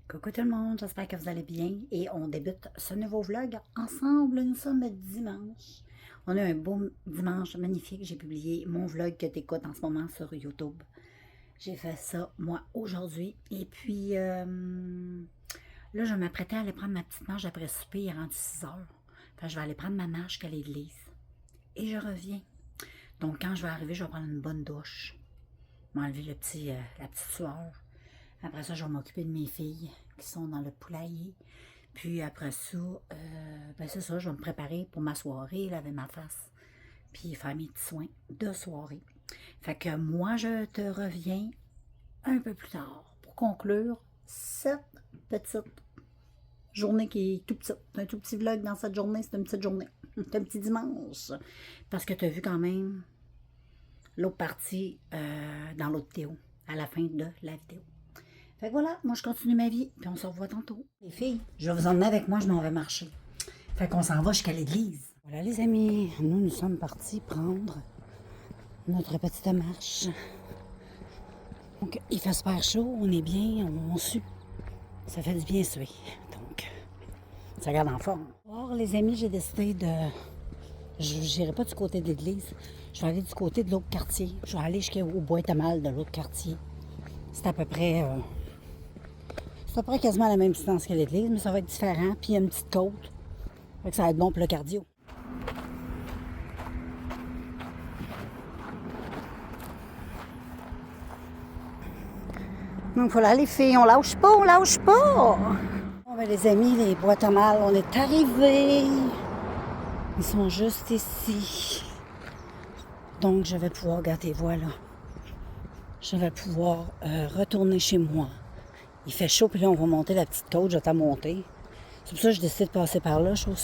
Coucou tout le monde, j'espère que vous allez bien et on débute ce nouveau vlog ensemble. Nous sommes dimanche. On a un beau dimanche magnifique. J'ai publié mon vlog que tu écoutes en ce moment sur YouTube. J'ai fait ça moi aujourd'hui et puis là je m'apprêtais à aller prendre ma petite marche après souper, il est rendu 6 heures. Enfin, je vais aller prendre ma marche jusqu'à l'église et je reviens. Donc quand je vais arriver, je vais prendre une bonne douche, m'enlever la petite sueur. Après ça, je vais m'occuper de mes filles qui sont dans le poulailler. Puis après ça, c'est ça, je vais me préparer pour ma soirée, laver ma face, puis faire mes petits soins de soirée. Fait que moi, je te reviens un peu plus tard pour conclure cette petite journée qui est tout petite. Un tout petit vlog dans cette journée, c'est une petite journée. C'est un petit dimanche. Parce que tu as vu quand même l'autre partie dans l'autre vidéo, à la fin de la vidéo. Fait que voilà, moi je continue ma vie, puis on se revoit tantôt. Les filles, je vais vous emmener avec moi, je m'en vais marcher. Fait qu'on s'en va jusqu'à l'église. Voilà les amis, nous sommes partis prendre notre petite marche. Donc il fait super chaud, on est bien, on sue. Ça fait du bien suer. Donc, ça garde en forme. Alors les amis, j'ai décidé de... Je n'irai pas du côté de l'église, je vais aller du côté de l'autre quartier. Je vais aller jusqu'au Bois-Tamal de l'autre quartier. C'est à peu près... C'est à peu près quasiment à la même distance que l'église, mais ça va être différent. Puis il y a une petite côte. Fait que ça va être bon pour le cardio. Donc voilà les filles, on lâche pas, on lâche pas! Bon ben les amis, les boîtes à mal, on est arrivés. Ils sont juste ici. Donc je vais pouvoir, regardez, voilà. Je vais pouvoir retourner chez moi. Il fait chaud, puis là on va monter la petite côte, je vais t'en monter. C'est pour ça que je décide de passer par là. Je trouve que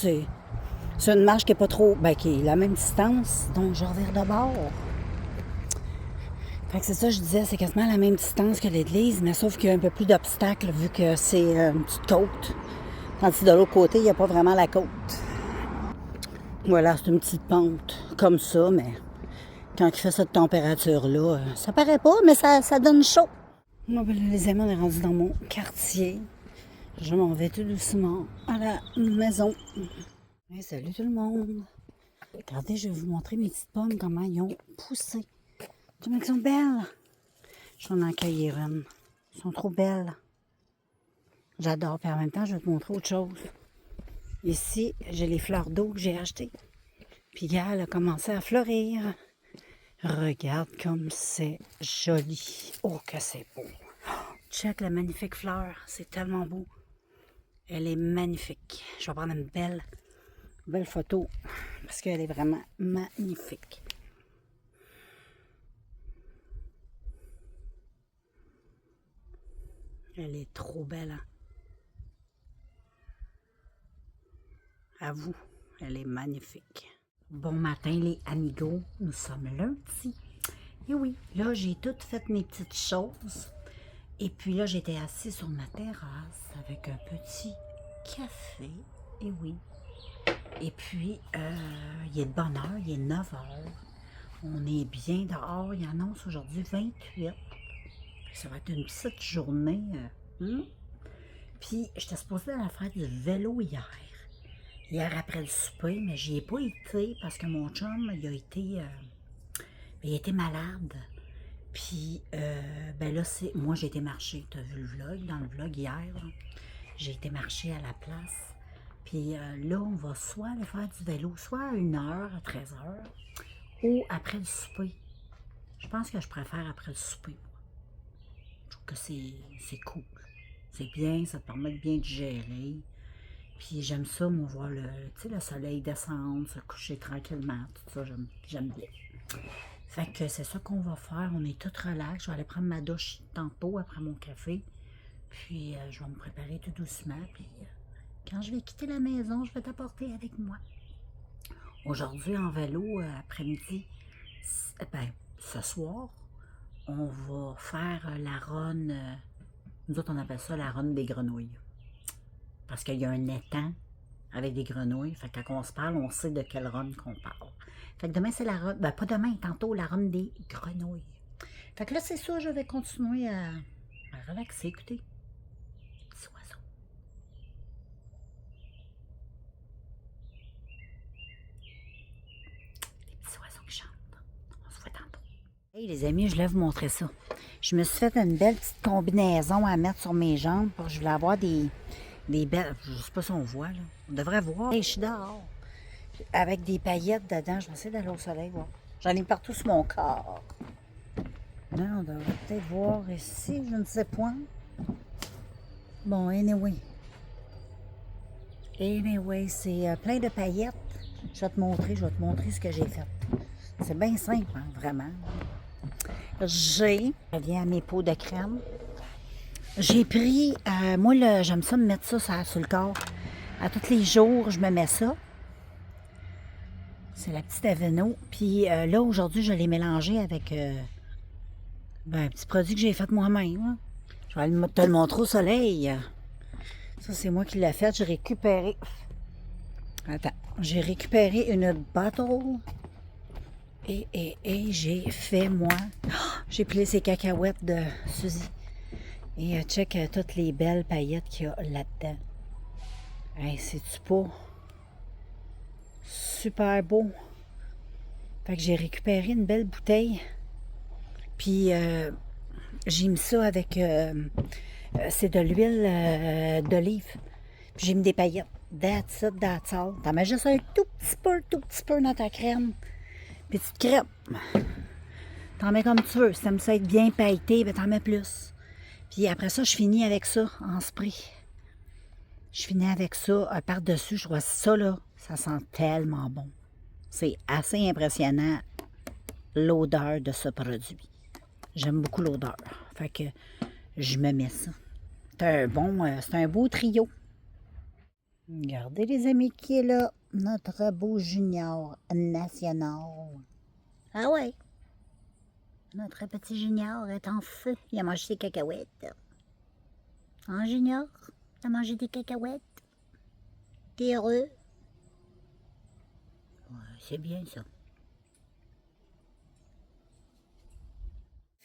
c'est une marche qui est pas trop, qui est la même distance, donc je revire de bord. Fait que c'est ça que je disais, c'est quasiment la même distance que l'église, mais sauf qu'il y a un peu plus d'obstacles vu que c'est une petite côte. Tandis que de l'autre côté, il n'y a pas vraiment la côte. Voilà, c'est une petite pente comme ça, mais quand il fait cette température-là, ça paraît pas, mais ça donne chaud. Moi, les amis, on est rendu dans mon quartier. Je m'en vais tout doucement à la maison. Hey, salut tout le monde! Regardez, je vais vous montrer mes petites pommes, comment ils ont poussé. Comment elles sont belles! Je vais en cueillir une. Elles sont trop belles. J'adore. Puis en même temps, je vais te montrer autre chose. Ici, j'ai les fleurs d'eau que j'ai achetées. Puis regarde, elle a commencé à fleurir. Regarde comme c'est joli. Oh, que c'est beau! Check la magnifique fleur. C'est tellement beau. Elle est magnifique. Je vais prendre une belle photo parce qu'elle est vraiment magnifique. Elle est trop belle, hein? À vous, elle est magnifique. Bon matin les amigos, nous sommes lundi. Et oui, là j'ai toutes fait mes petites choses. Et puis là j'étais assise sur ma terrasse avec un petit café. Et oui. Et puis, il est de bonne heure, il est 9 heures. On est bien dehors, il annonce aujourd'hui 28. Ça va être une petite journée. Puis, j'étais supposée aller faire du vélo hier. Hier après le souper, mais j'y ai pas été parce que mon chum, il a été malade. Puis, là, moi, j'ai été marcher. Tu as vu le vlog, dans le vlog hier. J'ai été marcher à la place. Puis là, on va soit aller faire du vélo, soit à 1h, à 13h, ou après le souper. Je pense que je préfère après le souper. Je trouve que c'est cool. C'est bien, ça te permet de bien digérer. Puis j'aime ça, moi, voir le soleil descendre, se coucher tranquillement, tout ça, j'aime bien. Fait que c'est ça qu'on va faire, on est tout relax. Je vais aller prendre ma douche tantôt après mon café. Puis je vais me préparer tout doucement, puis quand je vais quitter la maison, je vais t'apporter avec moi. Aujourd'hui, en vélo, après-midi, ce soir, on va faire la run, nous autres on appelle ça la run des grenouilles. Parce qu'il y a un étang avec des grenouilles, fait que quand on se parle, on sait de quelle run qu'on parle. Fait que demain, c'est la run, pas demain, tantôt, la run des grenouilles. Fait que là, c'est ça, je vais continuer à relaxer, écoutez. Petit Hey les amis, je voulais vous montrer ça. Je me suis fait une belle petite combinaison à mettre sur mes jambes. Parce que je voulais avoir des belles... Je sais pas si on voit, là. On devrait voir. Hey, je suis dehors. Avec des paillettes dedans. Je vais essayer d'aller au soleil, voir. J'en ai partout sur mon corps. Là, on devrait peut-être voir ici, je ne sais point. Bon, anyway. Anyway, c'est plein de paillettes. Je vais te montrer ce que j'ai fait. C'est bien simple, hein, vraiment. Je viens à mes pots de crème. J'ai pris, moi, j'aime ça me mettre ça sur le corps. À tous les jours, je me mets ça. C'est la petite Aveeno. Puis là, aujourd'hui, je l'ai mélangé avec un petit produit que j'ai fait moi-même. Hein. Je vais te le montrer au soleil. Ça, c'est moi qui l'ai fait. J'ai récupéré... Attends. J'ai récupéré une bottle. Et j'ai fait, moi... J'ai plié ces cacahuètes de Suzy. Et check toutes les belles paillettes qu'il y a là-dedans. Hey, c'est-tu pas super beau? Fait que j'ai récupéré une belle bouteille. Puis j'ai mis ça avec... c'est de l'huile d'olive. Puis j'ai mis des paillettes. That's it, that's all. T'en mets juste un tout petit peu dans ta crème. Petite crème. T'en mets comme tu veux. Si t'aimes ça être bien pailleté, ben t'en mets plus. Puis après ça, je finis avec ça en spray. Je finis avec ça par-dessus. Je vois ça, là, ça sent tellement bon. C'est assez impressionnant, l'odeur de ce produit. J'aime beaucoup l'odeur. Fait que je me mets ça. C'est un beau trio. Regardez les amis qui est là. Notre beau junior national. Ah ouais. Notre petit junior est en feu. Il a mangé des cacahuètes. Hein, junior? T'as mangé des cacahuètes? T'es heureux? Ouais, c'est bien ça.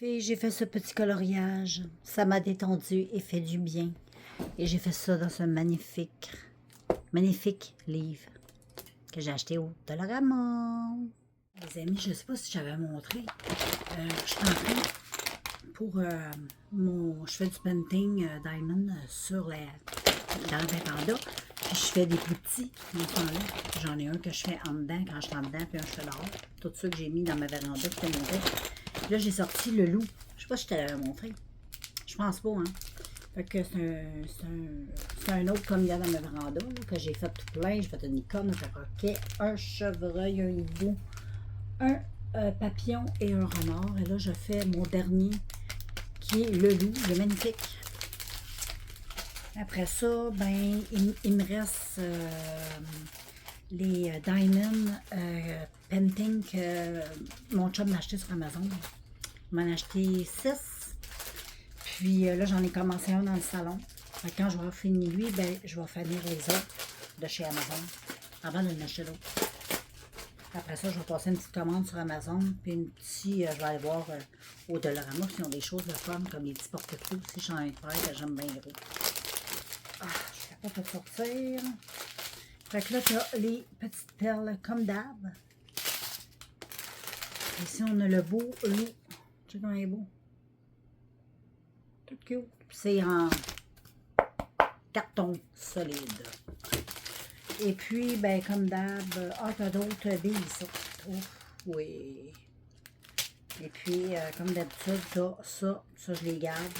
J'ai fait ce petit coloriage. Ça m'a détendu et fait du bien. Et j'ai fait ça dans ce magnifique livre que j'ai acheté au Dollarama. Les amis, je ne sais pas si j'avais montré. Je suis en train pour je fais du painting diamond dans le véranda. Puis je fais des plus petits dans ce temps-là. J'en ai un que je fais en dedans quand je suis en dedans, puis un je fais dehors. Tout ceux que j'ai mis dans ma véranda qui étaient montré. Puis là, j'ai sorti le loup. Je sais pas si je te l'avais montré. Je pense pas, hein. Fait que c'est un autre comme il y a dans ma véranda, là, que j'ai fait tout plein. J'ai fait une licorne, un roquet, un chevreuil, un hibou, un papillon et un renard. Et là, je fais mon dernier qui est le loup. Il est magnifique. Après ça, ben, il me reste les Diamond Painting que mon chum m'a acheté sur Amazon. Il m'en a acheté 6. Puis là, j'en ai commencé un dans le salon. Fait que quand je vais finir lui, ben, je vais finir les autres de chez Amazon avant de l'acheter l'autre. Après ça, je vais passer une petite commande sur Amazon. Puis je vais aller voir au Dollarama s'ils ont des choses de fun comme les petits porte-clés aussi. J'en ai un frère que j'aime bien gros. Ah, je ne sais pas pour sortir. Fait que là, tu as les petites perles comme d'hab. Ici, on a le beau loup. Tu sais comment il est beau? Tout cute. C'est en carton solide. Et puis, ben, comme d'hab, t'as d'autres billes, ça. Ouf, oui. Et puis, comme d'habitude, ça, je les garde.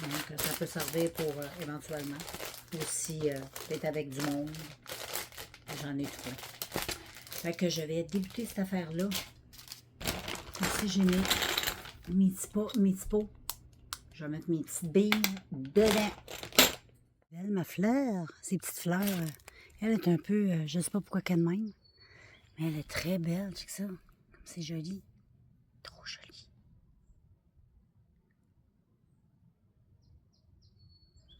Donc, ça peut servir pour éventuellement aussi peut-être avec du monde. J'en ai tout. Fait que je vais débuter cette affaire-là. Ici, j'ai mis mes petits pots. Je vais mettre mes petites billes dedans. Belle ma fleur, ces petites fleurs. Elle est un peu, je ne sais pas pourquoi qu'elle même, mais elle est très belle, c'est ça. Comme c'est joli. Trop joli.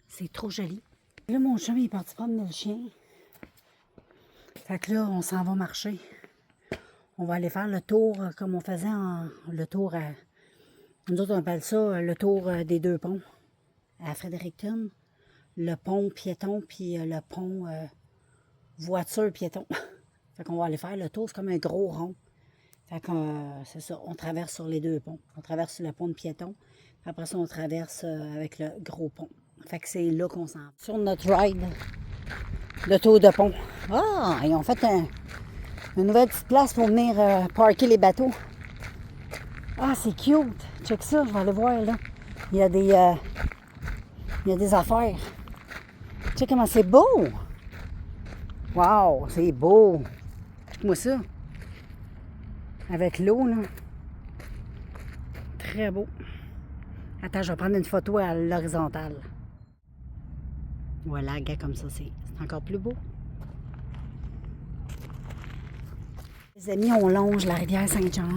C'est trop joli. Là, mon chum, il est parti promener le chien. Fait que là, on s'en va marcher. On va aller faire le tour comme on faisait le tour à... Nous autres, on appelle ça le tour des 2 ponts à Fredericton. Le pont piéton, puis le pont voiture piéton. Fait qu'on va aller faire le tour, c'est comme un gros rond. Fait que, c'est ça, on traverse sur les deux ponts. On traverse le pont de piéton. Après ça, on traverse avec le gros pont. Fait que c'est là qu'on s'en va. Sur notre ride de tour de pont. Ah, ils ont fait une nouvelle petite place pour venir parker les bateaux. Ah, c'est cute. Check ça, je vais aller voir là. Il y a des affaires. Check comment c'est beau. Wow, c'est beau. Check-moi ça. Avec l'eau, là. Très beau. Attends, je vais prendre une photo à l'horizontale. Voilà, gars, comme ça, c'est encore plus beau. Les amis, on longe la rivière Saint-Jean.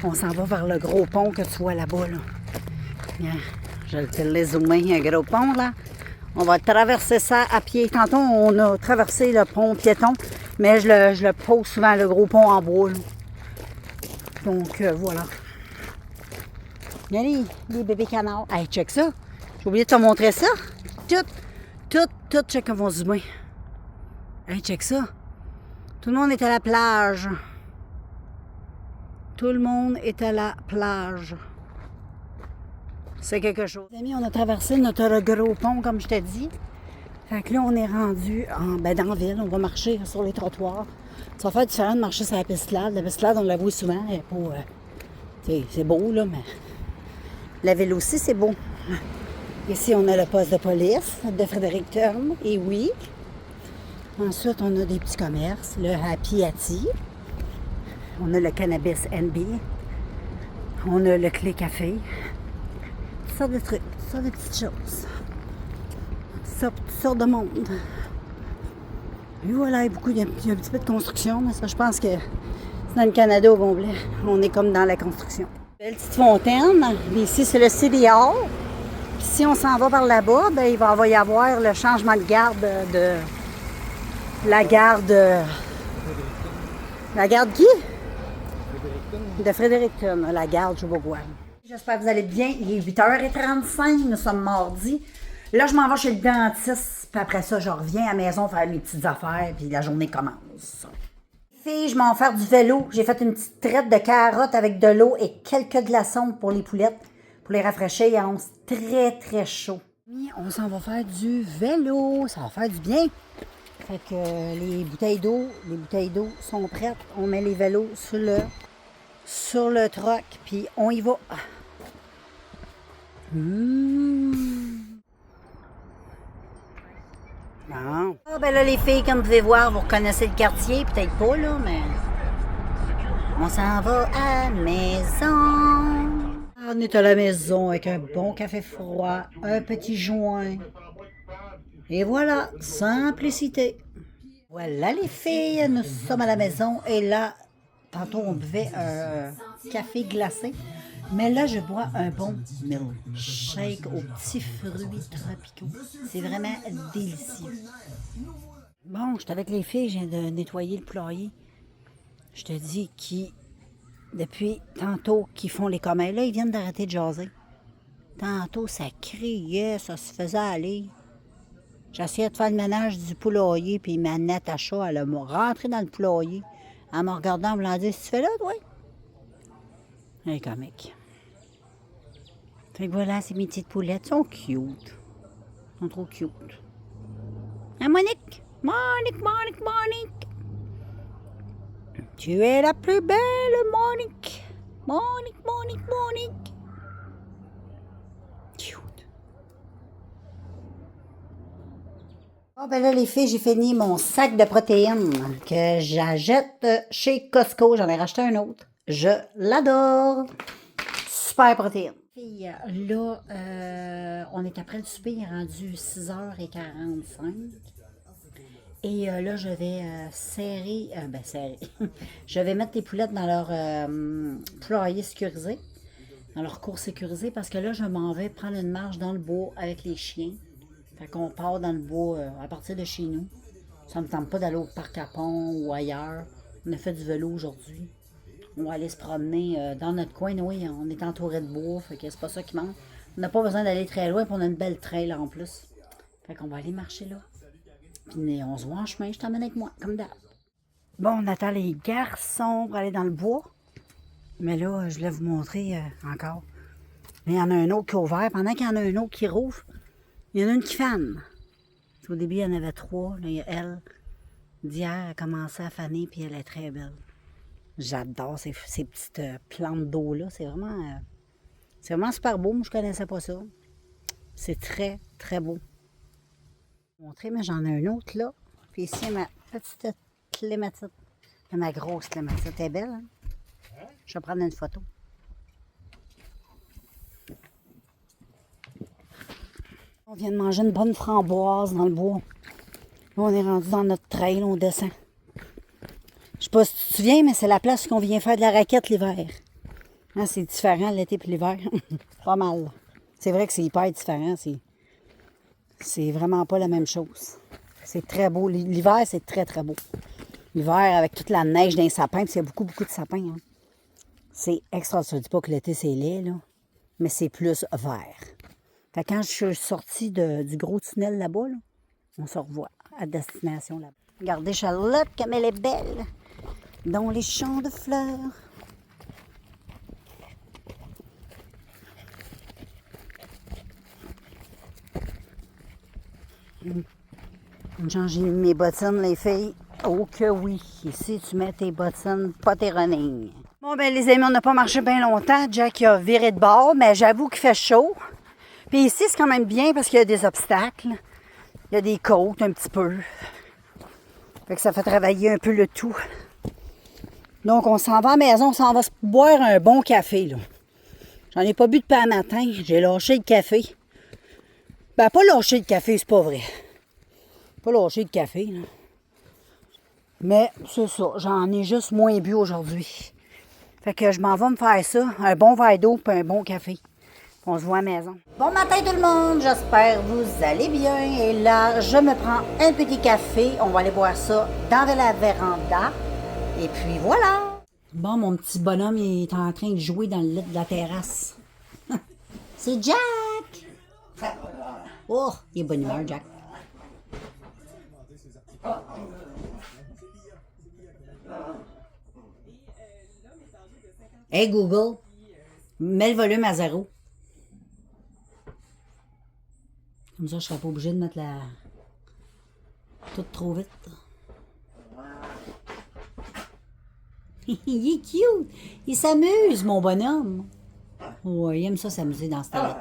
On s'en va vers le gros pont que tu vois là-bas, là. Bien, je vais te le zoomer, un gros pont, là. On va traverser ça à pied. Tantôt, on a traversé le pont piéton, mais je le pose souvent, le gros pont en bois, là. Donc, voilà. Viens les bébés canards. Hey, check ça. J'ai oublié de te montrer ça. Tout, check vont zoomer. Hey, check ça. Tout le monde est à la plage. Tout le monde est à la plage. C'est quelque chose. Les amis, on a traversé notre gros pont, comme je t'ai dit. Fait que là, on est rendu dans la ville. On va marcher sur les trottoirs. Ça va faire différent de marcher sur la piste-lade. La piste-lade, on la voit souvent. Elle est pas... c'est beau, là, mais... La ville aussi, c'est beau. Ici, on a le poste de police de Fredericton. Et oui. Ensuite, on a des petits commerces. Le Happy Hattie. On a le Cannabis NB. On a le Clé Café. Toutes sortes de trucs, toutes sortes de petites choses. Toutes sortes de monde. Et voilà, il y a un petit peu de construction, mais ça, je pense que c'est dans le Canada au complet. On est comme dans la construction. Belle petite fontaine. Ici, c'est le City Hall. Puis si on s'en va par là-bas, ben, il va y avoir le changement de garde de... La garde... La garde qui? De Fredericton. La garde, je sais pas quoi. J'espère que vous allez bien. Il est 8h35, nous sommes mardi. Là, je m'en vais chez le dentiste, puis après ça, je reviens à la maison faire mes petites affaires, puis la journée commence. Filles, je m'en vais faire du vélo. J'ai fait une petite traite de carottes avec de l'eau et quelques glaçons pour les poulettes, pour les rafraîchir. Il annonce très, très chaud. On s'en va faire du vélo. Ça va faire du bien. Fait que les bouteilles d'eau sont prêtes. On met les vélos sur le troc, puis on y va. Bon. Ah, ben là, les filles, comme vous pouvez voir, vous reconnaissez le quartier, peut-être pas, là, mais... On s'en va à la maison. On est à la maison avec un bon café froid, un petit joint. Et voilà, simplicité. Voilà, les filles, nous sommes à la maison, et là, tantôt, on buvait un café glacé. Mais là, je bois un bon milkshake aux petits fruits tropicaux. C'est vraiment délicieux. Bon, je suis avec les filles, je viens de nettoyer le poulailler. Je te dis depuis tantôt, qu'ils font les commères. Là, ils viennent d'arrêter de jaser. Tantôt, ça criait, ça se faisait aller. J'essayais de faire le ménage du poulailler, puis ma Natacha, elle m'a rentré dans le poulailler. En me regardant, en me disant, qu'est-ce que tu fais là, toi? Elle est comique. Fait que voilà, ces mes petites poulettes sont cute. Elles sont trop cute. Hein, Monique? Monique! Tu es la plus belle, Monique! Monique! Cute. Ah, ben là, les filles, j'ai fini mon sac de protéines que j'achète chez Costco. J'en ai racheté un autre. Je l'adore. Super protéines. Là, on est après le souper, il est rendu 6h45. Et là, je vais serrer. Je vais mettre les poulettes dans leur poulailler sécurisé, dans leur cour sécurisée, parce que là, je m'en vais prendre une marche dans le bois avec les chiens. Fait qu'on part dans le bois à partir de chez nous. Ça ne me tente pas d'aller au parc à Pont ou ailleurs. On a fait du vélo aujourd'hui. On va aller se promener dans notre coin. Oui, on est entouré de bois, fait que c'est pas ça qui manque. On n'a pas besoin d'aller très loin, puis on a une belle trail là, en plus. Fait qu'on va aller marcher là. Puis on se voit en chemin, je t'emmène avec moi, comme d'hab. Bon, on attend les garçons pour aller dans le bois. Mais là, je voulais vous montrer encore. Mais il y en a un autre qui est ouvert. Pendant qu'il y en a un autre qui rouvre, il y en a une qui fane. Au début, il y en avait 3. Là, il y a elle. D'hier, elle a commencé à faner, puis elle est très belle. J'adore ces petites plantes d'eau-là. C'est vraiment super beau. Moi, je connaissais pas ça. C'est très, très beau. Je vais vous montrer, mais j'en ai un autre là. Puis ici, ma petite clématite. Ma grosse clématite. Elle est belle, hein? Je vais prendre une photo. On vient de manger une bonne framboise dans le bois. Là, on est rendu dans notre trail, on descend. Je sais pas si tu te souviens, mais c'est la place qu'on vient faire de la raquette l'hiver. Hein, c'est différent l'été et l'hiver. Pas mal. C'est vrai que c'est hyper différent. C'est vraiment pas la même chose. C'est très beau. L'hiver, c'est très, très beau. L'hiver, avec toute la neige dans les sapins, puis il y a beaucoup, beaucoup de sapins. Hein. C'est extra. Je ne dis pas que l'été, c'est laid, là, mais c'est plus vert. Fait que quand je suis sortie du gros tunnel là-bas, là, on se revoit à destination là-bas. Regardez Charlotte, comme elle est belle, dans les champs de fleurs. J'ai mis mes bottines, les filles. Oh que oui. Ici, tu mets tes bottines, pas tes running. Bon, ben les amis, on n'a pas marché bien longtemps. Jack a viré de bord, mais j'avoue qu'il fait chaud. Puis ici, c'est quand même bien parce qu'il y a des obstacles. Il y a des côtes un petit peu. Fait que ça fait travailler un peu le tout. Donc, on s'en va à la maison, on s'en va se boire un bon café, là. J'en ai pas bu depuis un matin. J'ai lâché le café. Ben, pas lâché le café, c'est pas vrai. Pas lâché le café, là. Mais c'est ça, j'en ai juste moins bu aujourd'hui. Fait que je m'en vais me faire ça, un bon verre d'eau puis un bon café. On se voit à la maison. Bon matin tout le monde, j'espère que vous allez bien. Et là, je me prends un petit café. On va aller boire ça dans la véranda. Et puis voilà. Bon, mon petit bonhomme, il est en train de jouer dans le lit de la terrasse. C'est Jack! Oh, il est bonne humeur, Jack. Hey Google, mets le volume à 0. Comme ça, je ne serais pas obligée de mettre la... tout trop vite. Il est cute. Il s'amuse, mon bonhomme. Ouais, il aime ça s'amuser dans cette là.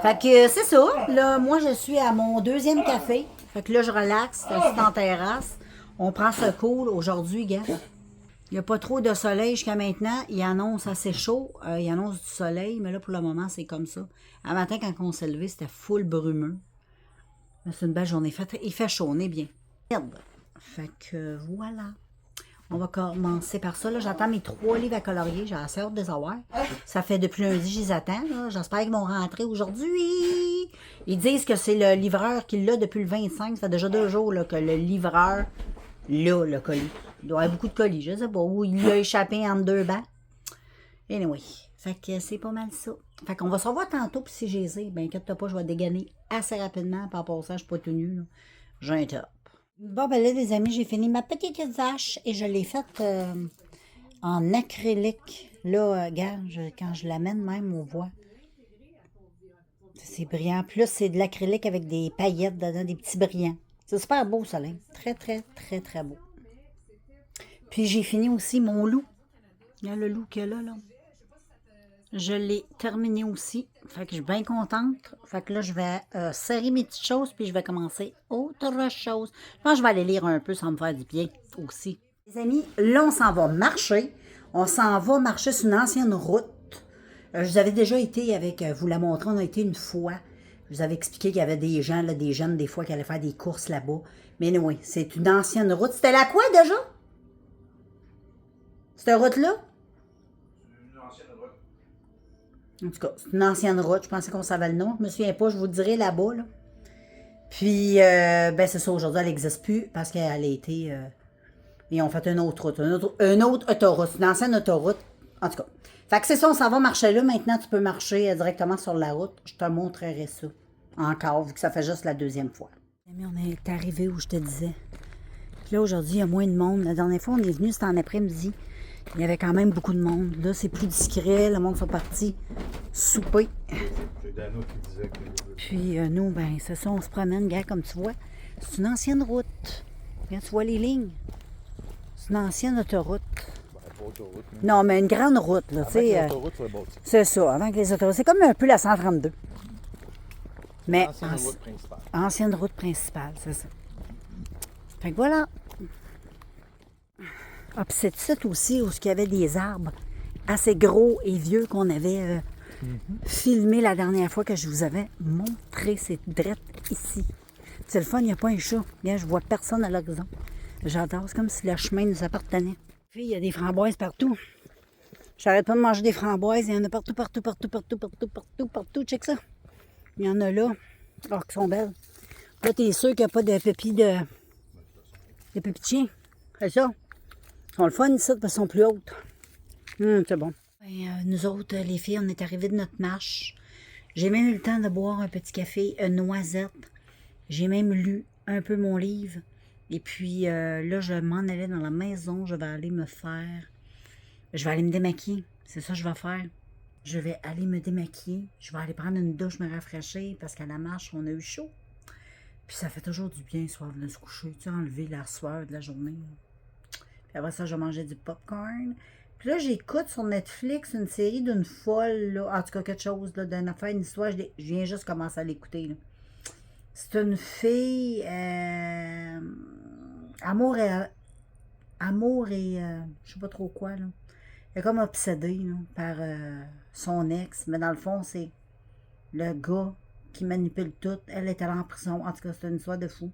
Fait que c'est ça. Là, moi, je suis à mon 2e café. Fait que là, je relaxe. Je suis en terrasse. On prend ce cool aujourd'hui, gars. Il n'y a pas trop de soleil jusqu'à maintenant. Il annonce assez chaud. Il annonce du soleil, mais là, pour le moment, c'est comme ça. Un matin, quand on s'est levé, c'était full brumeux. Mais c'est une belle journée. Il fait chaud, on est bien. Fait que voilà. On va commencer par ça. J'attends mes 3 livres à colorier. J'ai assez hâte de les avoir. Ça fait depuis lundi, je les attends. J'espère qu'ils vont rentrer aujourd'hui. Ils disent que c'est le livreur qui l'a depuis le 25. Ça fait déjà 2 jours là, que le livreur l'a, le colis. Il doit y avoir beaucoup de colis, je sais pas. Où il a échappé entre 2 bancs. Anyway. Fait que c'est pas mal ça. Fait qu'on va se revoir tantôt. Puis si j'ai les ai, ben inquiète-toi pas, je vais dégainer assez rapidement. Par rapport à ça, je suis pas tout nu. J'ai un top. Bon, ben là, les amis, j'ai fini ma petite vache et je l'ai faite en acrylique. Là, regarde, quand je l'amène même, on voit. C'est brillant. Plus, c'est de l'acrylique avec des paillettes dedans, des petits brillants. C'est super beau, ça, là. Très, très, très, très beau. Puis, j'ai fini aussi mon loup. Il y a le loup qu'il y a là. Je l'ai terminé aussi. Fait que je suis bien contente. Fait que là, je vais serrer mes petites choses, puis je vais commencer autre chose. Je pense que je vais aller lire un peu, ça va me faire du bien aussi. Les amis, là, on s'en va marcher. On s'en va marcher sur une ancienne route. Je vous avais déjà été avec, vous la montrer, on a été une fois. Je vous avais expliqué qu'il y avait des gens, là, des jeunes, des fois, qui allaient faire des courses là-bas. Mais oui, c'est une ancienne route. C'était la quoi, déjà? Cette route-là? En tout cas, c'est une ancienne route. Je pensais qu'on savait le nom. Je me souviens pas. Je vous le dirai là-bas. Là. Puis, ben c'est ça. Aujourd'hui, elle n'existe plus parce qu'elle a été... ils ont fait une autre route. Une autre autoroute. Une ancienne autoroute. En tout cas. Fait que c'est ça. On s'en va marcher là. Maintenant, tu peux marcher directement sur la route. Je te montrerai ça. Encore, vu que ça fait juste la 2e fois. On est arrivé où je te disais Puis là, aujourd'hui, il y a moins de monde. La dernière fois, on est venu, c'était en après-midi. Il y avait quand même beaucoup de monde. Là, c'est plus discret. Le monde sont partis souper. C'est Dana qui disait que... Puis nous, ben c'est ça, on se promène, gars, comme tu vois. C'est une ancienne route. Regarde, tu vois les lignes? C'est une ancienne autoroute. Ben, pas autoroute, mais... Non, mais une grande route, là, tu sais. L'autoroute, c'est bâti. C'est ça, avant que les autoroutes. C'est comme un peu la 132. Mais L'ancienne route principale. ancienne route principale, c'est ça. Fait que voilà. Ah, puis c'est site aussi où il y avait des arbres assez gros et vieux qu'on avait filmé la dernière fois que je vous avais montré. C'est drette ici. C'est le fun, il n'y a pas un chat. Bien, je vois personne à l'horizon. J'adore, c'est comme si le chemin nous appartenait. Puis il y a des framboises partout. J'arrête pas de manger des framboises. Il y en a partout, partout, partout, partout, partout, partout, partout. Check ça. Il y en a là. Oh, qui sont belles. Là, t'es sûr qu'il n'y a pas de pépis de pépis de chien. C'est ça. Ils sont le fun ici, parce qu'ils sont plus hautes. C'est bon. Nous autres, les filles, on est arrivés de notre marche. J'ai même eu le temps de boire un petit café, une noisette. J'ai même lu un peu mon livre. Et puis là, je m'en allais dans la maison. Je vais aller me faire... Je vais aller me démaquiller. C'est ça que je vais faire. Je vais aller me démaquiller. Je vais aller prendre une douche, me rafraîchir, parce qu'à la marche, on a eu chaud. Puis ça fait toujours du bien, le soir, de se coucher. Tu sais, enlever la sueur de la journée. Puis après ça, je mangeais du popcorn. Puis là, j'écoute sur Netflix une série d'une folle, là. En tout cas, quelque chose, là, d'une affaire, une histoire. Je viens juste commencer à l'écouter, là. C'est une fille... amour et je sais pas trop quoi, là. Elle est comme obsédée, là, par son ex. Mais dans le fond, c'est le gars qui manipule tout. Elle est allée en prison. En tout cas, c'est une histoire de fou.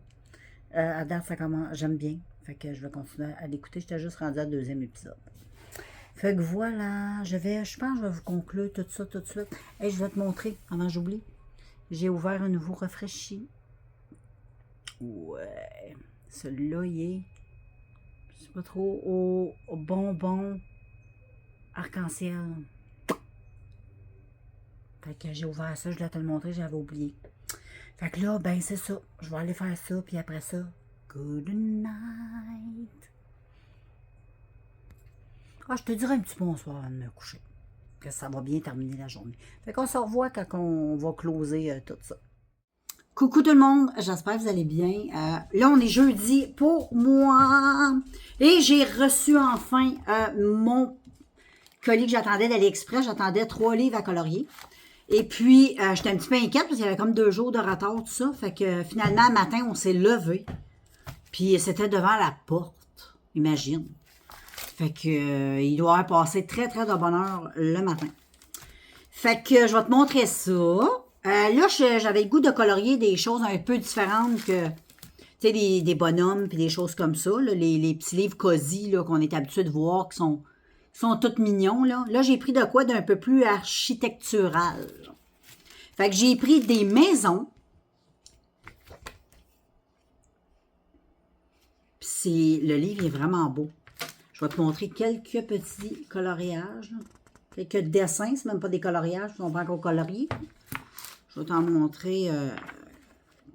À date, ça commence... J'aime bien. Fait que je vais continuer à l'écouter. J'étais juste rendue à le 2e épisode. Fait que voilà, je pense que je vais vous conclure tout ça tout de suite. Et je vais te montrer, avant que j'oublie. J'ai ouvert un nouveau rafraîchi. Ouais. Celui-là, il est, je sais pas trop, au bonbon arc-en-ciel. Fait que j'ai ouvert ça, je voulais te le montrer, j'avais oublié. Fait que là, ben c'est ça. Je vais aller faire ça, puis après ça, good night. Ah, je te dirai un petit bonsoir avant de me coucher. Que ça va bien terminer la journée. Fait qu'on se revoit quand on va closer tout ça. Coucou tout le monde, j'espère que vous allez bien. Là, on est jeudi pour moi. Et j'ai reçu enfin mon colis que j'attendais d'AliExpress. J'attendais 3 livres à colorier. Et puis, j'étais un petit peu inquiète parce qu'il y avait comme 2 jours de retard, tout ça. Fait que finalement, un matin, on s'est levé. Puis, c'était devant la porte. Imagine. Fait que il doit avoir passé très, très de bonne heure le matin. Fait que je vais te montrer ça. Là, j'avais le goût de colorier des choses un peu différentes que, tu sais, des bonhommes puis des choses comme ça. Là, les petits livres cosy là, qu'on est habitué de voir, qui sont tous mignons. Là, j'ai pris de quoi d'un peu plus architectural. Fait que j'ai pris des maisons. Puis le livre est vraiment beau. Je vais te montrer quelques petits coloriages. Là. Quelques dessins, c'est même pas des coloriages, ils sont pas encore coloriés. Je vais t'en montrer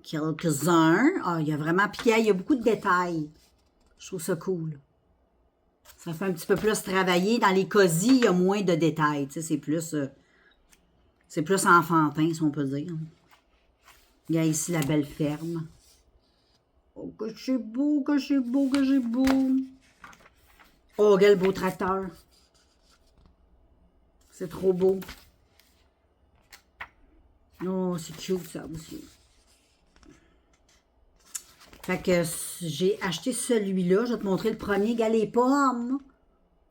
quelques-uns. Ah, il y a vraiment... Puis il y a beaucoup de détails. Je trouve ça cool. Ça fait un petit peu plus travailler. Dans les cosy, il y a moins de détails. Tu sais, c'est plus enfantin, si on peut dire. Il y a ici la belle ferme. Oh, que c'est beau, que c'est beau, que c'est beau. Oh, quel beau tracteur. C'est trop beau. Oh, c'est cute ça aussi. Fait que j'ai acheté celui-là. Je vais te montrer le premier. Regarde les pommes.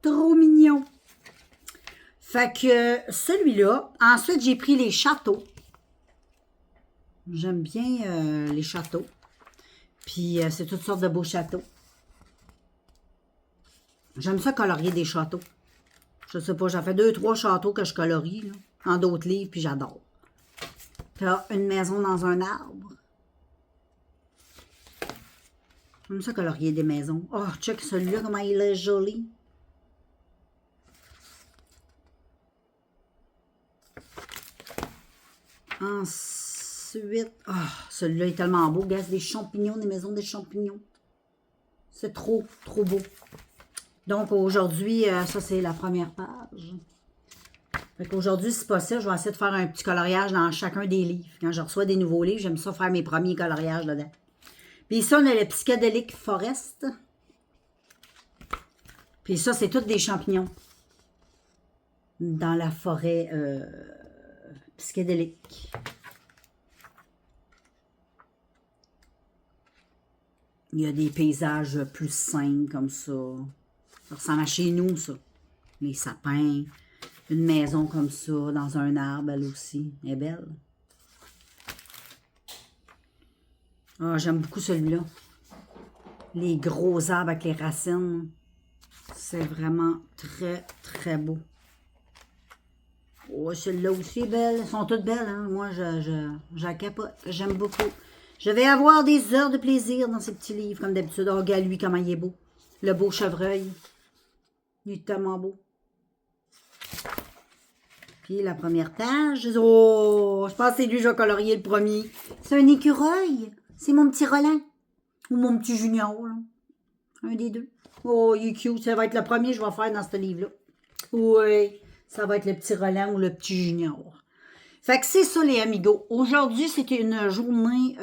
Trop mignon. Fait que celui-là. Ensuite, j'ai pris les châteaux. J'aime bien les châteaux. Puis, c'est toutes sortes de beaux châteaux. J'aime ça colorier des châteaux. Je sais pas, j'ai fait 2-3 châteaux que je colorie, là, en d'autres livres, puis j'adore. T'as une maison dans un arbre. J'aime ça colorier des maisons. Oh, check celui-là, comment il est joli. Ensuite, oh, celui-là est tellement beau. Regarde, des champignons, des maisons des champignons. C'est trop, trop beau. Donc, aujourd'hui, ça, c'est la première page. Fait qu'aujourd'hui, si possible, je vais essayer de faire un petit coloriage dans chacun des livres. Quand je reçois des nouveaux livres, j'aime ça faire mes premiers coloriages dedans. Puis ça, on a le Psychedelic Forest. Puis ça, c'est tous des champignons. Dans la forêt psychédélique. Il y a des paysages plus sains comme ça. Ça ressemble à chez nous, ça. Les sapins. Une maison comme ça, dans un arbre, elle aussi. Elle est belle. Ah, j'aime beaucoup celui-là. Les gros arbres avec les racines. C'est vraiment très, très beau. Oh, celle-là aussi est belle. Elles sont toutes belles, hein. Moi, je capote. J'aime beaucoup. Je vais avoir des heures de plaisir dans ces petits livres, comme d'habitude. Oh, regarde lui, comment il est beau. Le beau chevreuil. Il est tellement beau. Puis la première page. Oh, je pense que c'est lui que je vais colorier le premier. C'est un écureuil. C'est mon petit Roland. Ou mon petit Junior, là. Un des deux. Oh, il est cute. Ça va être le premier que je vais faire dans ce livre-là. Oui, ça va être le petit Roland ou le petit Junior. Fait que c'est ça, les amigos. Aujourd'hui, c'était une journée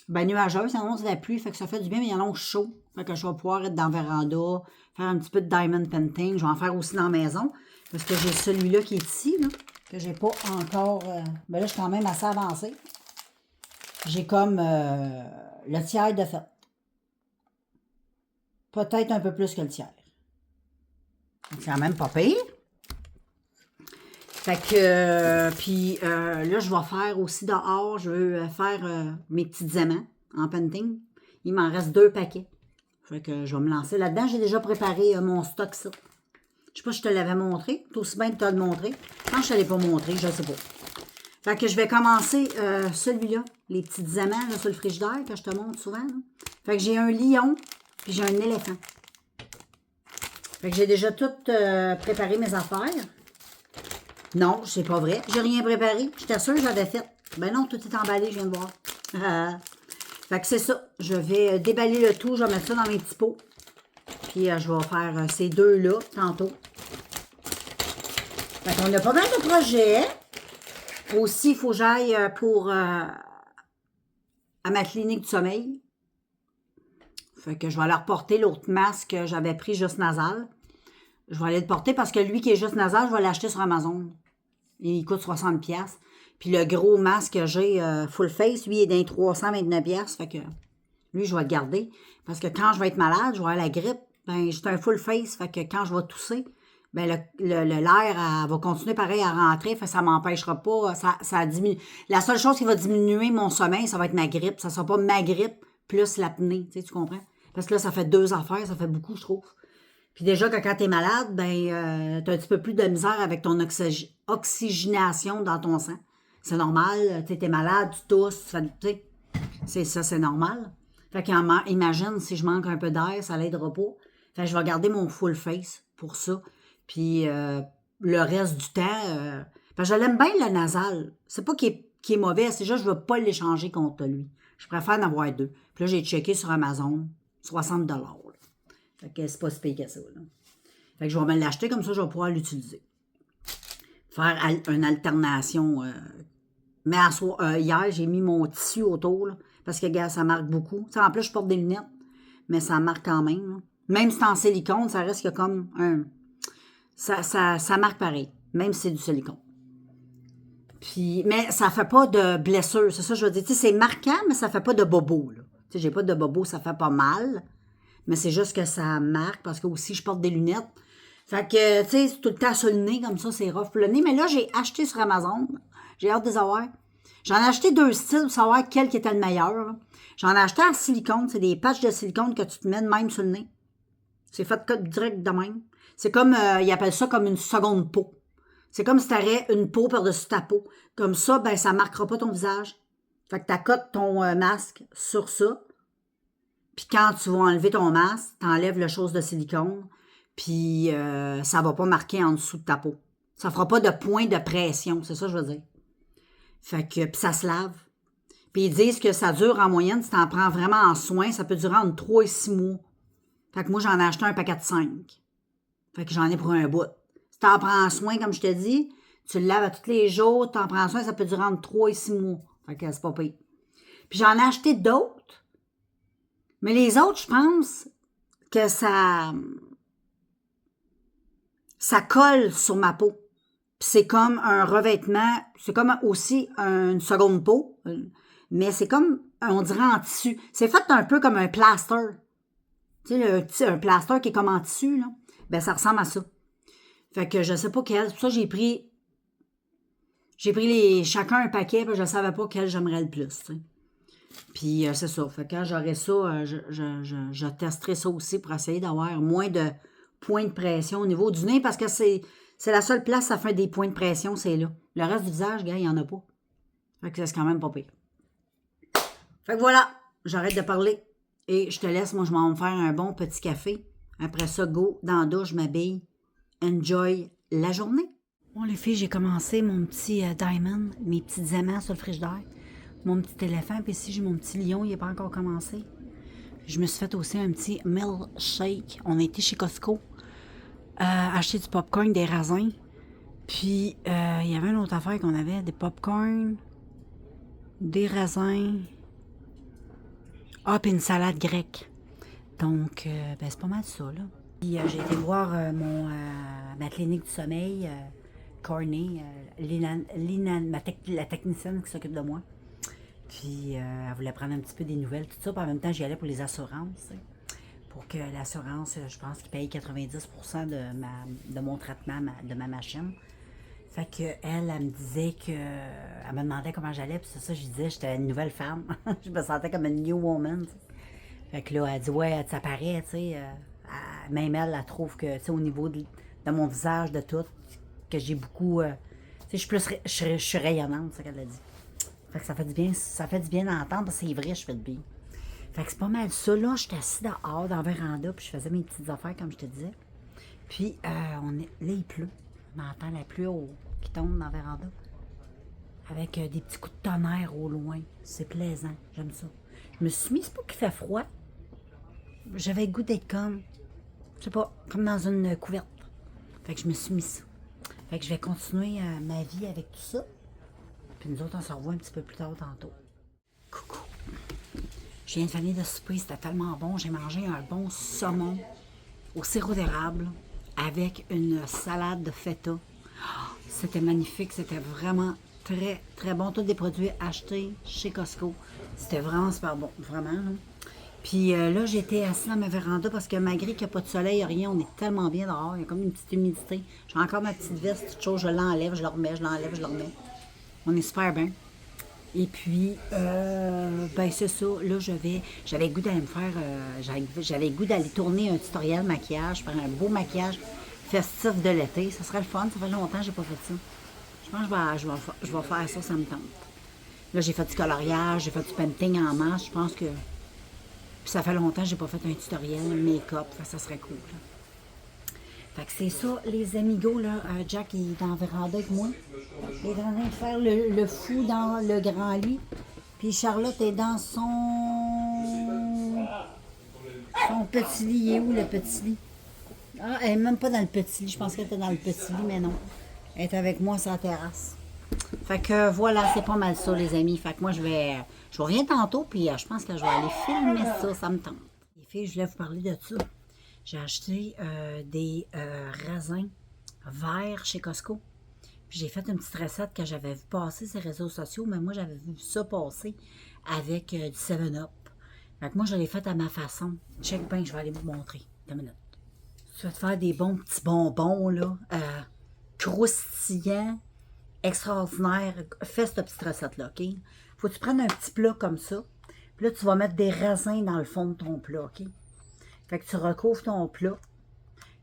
nuageuse. Ça annonce de la pluie, fait que ça fait du bien, mais il y en a chaud. Fait que je vais pouvoir être dans la véranda, faire un petit peu de diamond painting. Je vais en faire aussi dans la maison. Parce que j'ai celui-là qui est ici, là, que j'ai pas encore... ben là, je suis quand même assez avancée. J'ai comme le tiers de fait. Peut-être un peu plus que le tiers. C'est quand même pas pire. Fait que, puis là, je vais faire aussi dehors, je veux faire mes petits diamants en painting. Il m'en reste 2 paquets. Fait que je vais me lancer là-dedans. J'ai déjà préparé mon stock, ça. Je sais pas si je te l'avais montré. C'est aussi bien de te le montrer. Je pense que je ne te l'ai pas montré, je ne sais pas. Fait que je vais commencer celui-là, les petits diamants là, sur le frigidaire que je te montre souvent. Là. Fait que j'ai un lion, puis j'ai un éléphant. Fait que j'ai déjà tout préparé mes affaires. Non, c'est pas vrai. J'ai rien préparé. J'étais sûre que j'avais fait. Ben non, tout est emballé, je viens de voir. Fait que c'est ça. Je vais déballer le tout. Je vais mettre ça dans mes petits pots. Puis je vais faire ces deux-là tantôt. Fait qu'on a pas mal de projets. Aussi, il faut que j'aille pour à ma clinique du sommeil. Fait que je vais aller reporter l'autre masque que j'avais pris juste nasal. Je vais aller le porter parce que lui qui est juste nasal, je vais l'acheter sur Amazon. Il coûte 60$. Puis le gros masque que j'ai full face, lui, il est d'un 329$. Fait que lui, je vais le garder. Parce que quand je vais être malade, je vais avoir la grippe. Ben, j'ai un full face. Fait que quand je vais tousser, ben l'air va continuer pareil à rentrer. Fait que ça ne m'empêchera pas. Ça diminue. La seule chose qui va diminuer mon sommeil, ça va être ma grippe. Ça ne sera pas ma grippe plus l'apnée. Tu comprends? Parce que là, ça fait 2 affaires. Ça fait beaucoup, je trouve. Puis déjà que quand tu es malade, ben, tu as un petit peu plus de misère avec ton oxygénation dans ton sang. C'est normal. Tu es malade, tu tousses. C'est ça, c'est normal. Fait qu'imagine, si je manque un peu d'air, ça l'aidera pas. Fait que je vais garder mon full face pour ça. Puis le reste du temps, parce que je l'aime bien le nasal. C'est pas qu'il est mauvais, c'est juste que je ne veux pas l'échanger contre lui. Je préfère en avoir 2. Puis là, j'ai checké sur Amazon, 60$. Là. Fait que c'est pas si pire que ça. Là. Fait que je vais me l'acheter, comme ça, je vais pouvoir l'utiliser. Faire une alternation. Mais hier, j'ai mis mon tissu autour, là, parce que, regarde, ça marque beaucoup. T'sais, en plus, je porte des lunettes, mais ça marque quand même. Là. Même si c'est en silicone, ça reste que comme un... Ça marque pareil, même si c'est du silicone. Puis, mais ça fait pas de blessure, c'est ça que je veux dire. C'est marquant, mais ça fait pas de bobo. J'ai pas de bobo, ça fait pas mal. Mais c'est juste que ça marque, parce que aussi, je porte des lunettes. Fait que, tu sais, c'est tout le temps sur le nez, comme ça, c'est rough pour le nez. Mais là, j'ai acheté sur Amazon. J'ai hâte de les avoir. J'en ai acheté 2 styles pour savoir quel qui était le meilleur. Là. J'en ai acheté en silicone. C'est des patchs de silicone que tu te mets même sur le nez. C'est fait direct de même. C'est comme, ils appellent ça comme une seconde peau. C'est comme si tu aurais une peau par-dessus ta peau. Comme ça, ben ça ne marquera pas ton visage. Fait que tu accotes ton masque sur ça. Puis quand tu vas enlever ton masque, tu enlèves la chose de silicone. Puis ça ne va pas marquer en dessous de ta peau. Ça ne fera pas de point de pression. C'est ça que je veux dire. Fait que, puis ça se lave. Puis ils disent que ça dure en moyenne, si tu en prends vraiment en soin, ça peut durer entre 3 et 6 mois. Fait que moi, j'en ai acheté un paquet de 5. Fait que j'en ai pour un bout. Si tu en prends en soin, comme je te dis, tu le laves à tous les jours, tu en prends soin, ça peut durer entre 3 et 6 mois. Fait que c'est pas pire. Puis j'en ai acheté d'autres. Mais les autres, je pense que ça colle sur ma peau. Puis c'est comme un revêtement, c'est comme aussi une seconde peau, mais c'est comme, on dirait en tissu. C'est fait un peu comme un plaster. Tu sais, un plaster qui est comme en tissu, là. Ben, ça ressemble à ça. Fait que je sais pas quel. C'est pour ça que j'ai pris chacun un paquet, puis je savais pas quel j'aimerais le plus, tu sais. Puis c'est ça. Fait que quand j'aurai ça, je testerai ça aussi pour essayer d'avoir moins de points de pression au niveau du nez, parce que c'est la seule place ça fait des points de pression, c'est là. Le reste du visage, gars, il n'y en a pas. Fait que c'est quand même pas pire. Fait que voilà, j'arrête de parler. Et je te laisse, moi je m'en vais me faire un bon petit café. Après ça, go, dans la douche, je m'habille. Enjoy la journée. Bon les filles, j'ai commencé mon petit diamond, mes petits diamants sur le frigidaire. Mon petit éléphant, puis ici j'ai mon petit lion, il n'est pas encore commencé. Je me suis fait aussi un petit milkshake. On a été chez Costco acheter du popcorn, des raisins. Puis il y avait une autre affaire qu'on avait, des popcorn, des raisins. Ah, puis une salade grecque. Donc, ben, c'est pas mal ça, là. Puis j'ai été voir ma clinique du sommeil, Corney, la technicienne qui s'occupe de moi. Puis elle voulait prendre un petit peu des nouvelles, tout ça. Puis en même temps, j'y allais pour les assurances. T'sais. Pour que l'assurance, je pense qu'il paye 90% de mon traitement, de ma machine. Fait que elle me disait que. Elle me demandait comment j'allais, puis c'est ça, je disais, j'étais une nouvelle femme. Je me sentais comme une new woman. T'sais. Fait que là, elle dit, ouais, ça paraît, tu sais. Même elle trouve que, tu sais, au niveau de mon visage, de tout, que j'ai beaucoup. Tu sais, je suis rayonnante, c'est ce qu'elle a dit. Fait que ça fait du bien d'entendre, parce que c'est vrai, je fais de bien. Fait que c'est pas mal ça. Là, j'étais assise dehors, dans la véranda, puis je faisais mes petites affaires, comme je te disais. Puis, là, il pleut. On entend la pluie qui tombe dans la véranda. Avec des petits coups de tonnerre au loin. C'est plaisant. J'aime ça. Je me suis mis, c'est pas qu'il fait froid. J'avais le goût d'être comme, je sais pas, comme dans une couverte. Fait que je me suis mis ça. Fait que je vais continuer ma vie avec tout ça. Puis nous autres, on se revoit un petit peu plus tard tantôt. Coucou. Je viens de finir de souper, c'était tellement bon. J'ai mangé un bon saumon au sirop d'érable avec une salade de feta. C'était magnifique, c'était vraiment très, très bon. Tous des produits achetés chez Costco. C'était vraiment super bon, vraiment. Là. Puis là, j'étais assise dans ma véranda parce que malgré qu'il n'y a pas de soleil, rien, on est tellement bien dehors. Il y a comme une petite humidité. J'ai encore ma petite veste, toute chose, je l'enlève, je le remets, je l'enlève, je le remets. On est super bien. Et puis, ben c'est ça. Là, j'avais le goût d'aller me faire, j'avais le goût d'aller tourner un tutoriel maquillage, faire un beau maquillage festif de l'été. Ça serait le fun. Ça fait longtemps que j'ai pas fait ça. Je pense que je vais faire ça, ça me tente. Là, j'ai fait du coloriage, j'ai fait du painting en masse. Je pense que, puis ça fait longtemps que j'ai pas fait un tutoriel make-up. Ça serait cool. Là. Fait que c'est ça, les amigos, là. Jack, il est dans la véranda avec moi. Il est en train de faire le fou dans le grand lit. Puis Charlotte est dans son petit lit. Il est où, le petit lit? Ah, elle n'est même pas dans le petit lit. Je pense qu'elle était dans le petit lit, mais non. Elle est avec moi sur la terrasse. Fait que voilà, c'est pas mal ça, les amis. Fait que moi, je reviens tantôt, puis je pense que je vais aller filmer ça. Ça me tente. Les filles, je voulais vous parler de ça. J'ai acheté des raisins verts chez Costco. Puis j'ai fait une petite recette que j'avais vu passer sur les réseaux sociaux, mais moi j'avais vu ça passer avec du 7-Up. Fait que moi je l'ai fait à ma façon. Check bien, je vais aller vous montrer. 2 minutes. Tu vas te faire des bons petits bonbons, là, croustillants, extraordinaires. Fais cette petite recette-là, OK? Faut que tu prennes un petit plat comme ça. Puis là, tu vas mettre des raisins dans le fond de ton plat, OK? Fait que tu recouvres ton plat.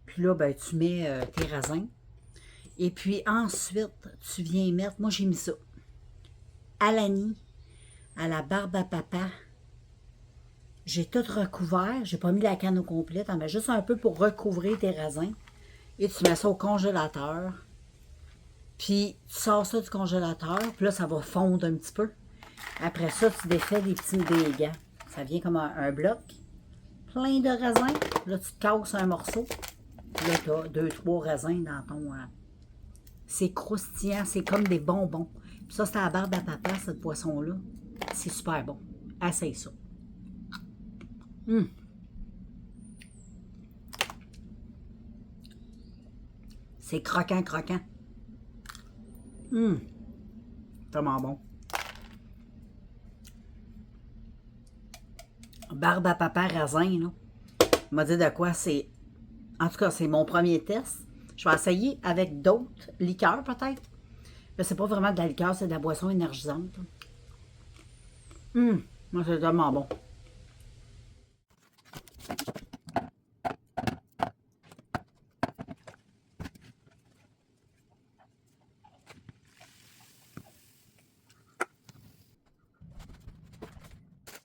Puis là, ben, tu mets tes raisins. Et puis ensuite, tu viens mettre, moi j'ai mis ça, à l'anis, à la barbe à papa. J'ai tout recouvert. J'ai pas mis la canne au complet. T'en mets juste un peu pour recouvrir tes raisins. Et tu mets ça au congélateur. Puis tu sors ça du congélateur. Puis là, ça va fondre un petit peu. Après ça, tu défais des petits dégâts. Ça vient comme un bloc. Plein de raisins. Là, tu te casses un morceau. Là, tu as 2-3 raisins dans ton... c'est croustillant, c'est comme des bonbons. Puis ça, c'est à la barbe à papa, ce poisson-là. C'est super bon. Essaye ça. C'est croquant, croquant. Vraiment bon. Barbe à papa raisin, là. On m'a dit de quoi c'est... En tout cas, c'est mon premier test. Je vais essayer avec d'autres liqueurs, peut-être. Mais c'est pas vraiment de la liqueur, c'est de la boisson énergisante. Moi, c'est tellement bon.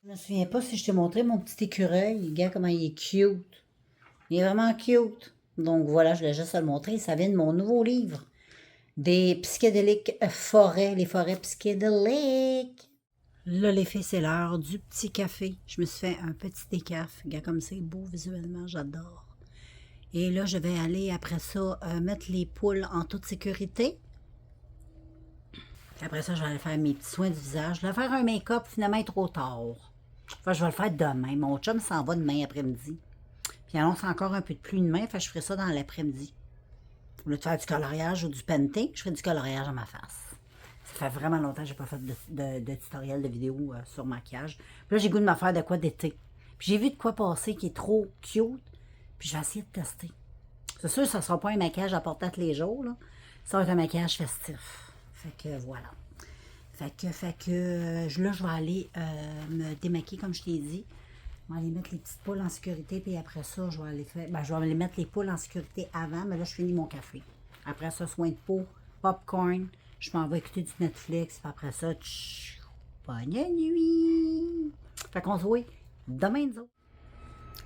Je me souviens pas si je t'ai montré mon petit écureuil. Regarde comment il est cute. Il est vraiment cute. Donc voilà, je voulais juste le montrer. Ça vient de mon nouveau livre. Des psychédéliques forêts, les forêts psychédéliques. Là, les filles, c'est l'heure du petit café. Je me suis fait un petit décaf. Regarde comme c'est beau visuellement, j'adore. Et là, je vais aller après ça mettre les poules en toute sécurité. Puis après ça, je vais aller faire mes petits soins du visage. Je vais faire un make-up, finalement, il est trop tard. Enfin, je vais le faire demain. Mon chum s'en va demain après-midi. Puis il annonce encore un peu de pluie demain, fait que je ferai ça dans l'après-midi. Au lieu de faire du coloriage ou du painting, je ferai du coloriage à ma face. Ça fait vraiment longtemps que je n'ai pas fait de tutoriel, de vidéo sur maquillage. Puis là, j'ai goût de me faire de quoi d'été. Puis j'ai vu de quoi passer qui est trop cute. Puis je vais essayer de tester. C'est sûr que ça ne sera pas un maquillage à porter tous les jours, là. Ça va être un maquillage festif. Fait que voilà. Fait que là, je vais aller me démaquiller comme je t'ai dit. Je vais aller mettre les petites poules en sécurité, puis après ça, je vais aller faire... Ben, je vais aller mettre les poules en sécurité avant, mais là, je finis mon café. Après ça, soin de peau, popcorn, je m'en vais écouter du Netflix, puis après ça, bonne nuit! Fait qu'on se voit demain, nous autres.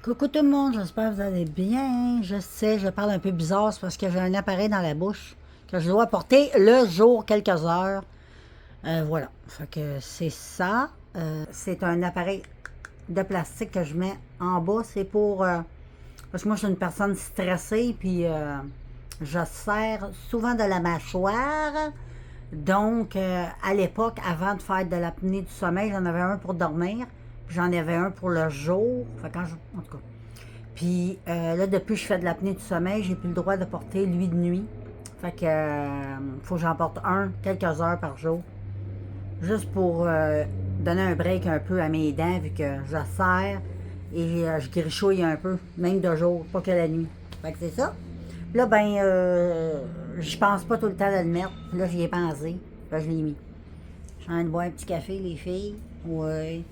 Coucou tout le monde, j'espère que vous allez bien. Je sais, je parle un peu bizarre, c'est parce que j'ai un appareil dans la bouche que je dois porter le jour, quelques heures. Voilà, fait que c'est ça. C'est un appareil de plastique que je mets en bas. C'est pour... parce que moi, je suis une personne stressée, puis je serre souvent de la mâchoire. Donc, à l'époque, avant de faire de l'apnée du sommeil, j'en avais un pour dormir, puis j'en avais un pour le jour. Fait quand en tout cas. Puis là, depuis que je fais de l'apnée du sommeil, j'ai plus le droit de porter lui de nuit. Fait que faut que j'en porte un quelques heures par jour. Juste pour donner un break un peu à mes dents, vu que je serre et je grichouille un peu, même de jour, pas que la nuit. Fait que c'est ça. Là, ben, je pense pas tout le temps de le mettre. Là, j'y ai pensé. Là, je l'ai mis. Je suis en train de boire un petit café, les filles. Ouais.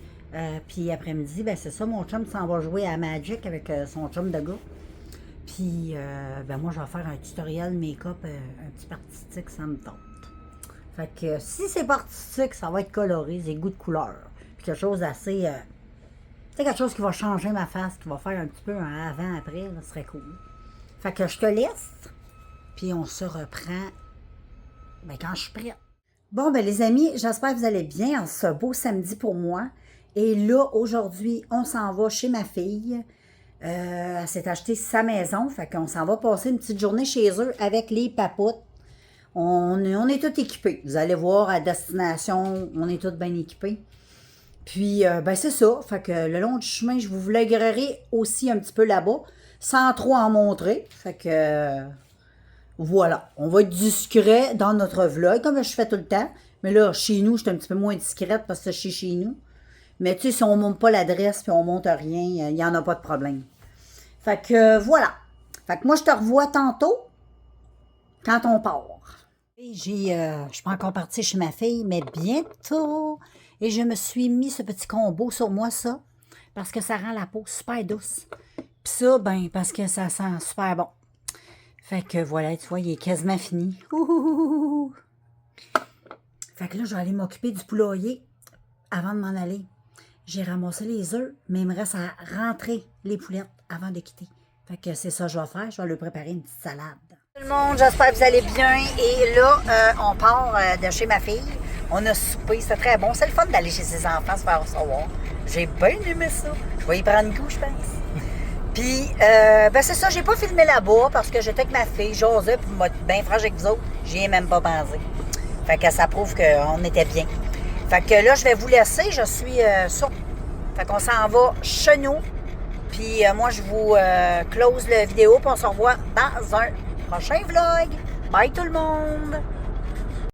Puis après-midi, ben c'est ça, mon chum s'en va jouer à Magic avec son chum de gars. Puis, ben moi, je vais faire un tutoriel make-up, un petit artistique, ça me tente. Fait que si c'est pas artistique, ça va être coloré, c'est goût de couleur. Puis quelque chose assez... c'est quelque chose qui va changer ma face, qui va faire un petit peu un avant-après, ça serait cool. Fait que je te laisse, puis on se reprend ben, quand je suis prête. Bon, ben les amis, j'espère que vous allez bien en ce beau samedi pour moi. Et là, aujourd'hui, on s'en va chez ma fille. Elle s'est acheté sa maison, fait qu'on s'en va passer une petite journée chez eux avec les papoutes. On est tous équipés. Vous allez voir, à destination, on est tous bien équipés. Puis, ben c'est ça. Fait que le long du chemin, je vous vloguerai aussi un petit peu là-bas, sans trop en montrer. Fait que, voilà. On va être discret dans notre vlog, comme je fais tout le temps. Mais là, chez nous, je suis un petit peu moins discrète parce que c'est chez nous. Mais tu sais, si on ne monte pas l'adresse puis on ne monte rien, il n'y en a pas de problème. Fait que, voilà. Fait que moi, je te revois tantôt, quand on part. Je suis pas encore partie chez ma fille, mais bientôt. Et je me suis mis ce petit combo sur moi, ça, parce que ça rend la peau super douce. Puis ça, ben, parce que ça sent super bon. Fait que voilà, tu vois, il est quasiment fini. Ouh. Fait que là, je vais aller m'occuper du poulailler avant de m'en aller. J'ai ramassé les œufs, mais il me reste à rentrer les poulettes avant de quitter. Fait que c'est ça que je vais faire. Je vais leur préparer une petite salade. Tout le monde, j'espère que vous allez bien. Et là, on part de chez ma fille On a soupé, c'était très bon. C'est le fun d'aller chez ses enfants se faire recevoir. J'ai bien aimé ça. Je vais y prendre goût, je pense. Puis, ben c'est ça, j'ai pas filmé là-bas parce que j'étais avec ma fille, j'osais, puis moi, bien franche avec vous autres, j'y ai même pas pensé. Fait que ça prouve qu'on était bien. Fait que là, je vais vous laisser, je suis sur... Fait qu'on s'en va chez nous. Puis moi, je vous close la vidéo, puis on se revoit dans un prochain vlog. Bye tout le monde!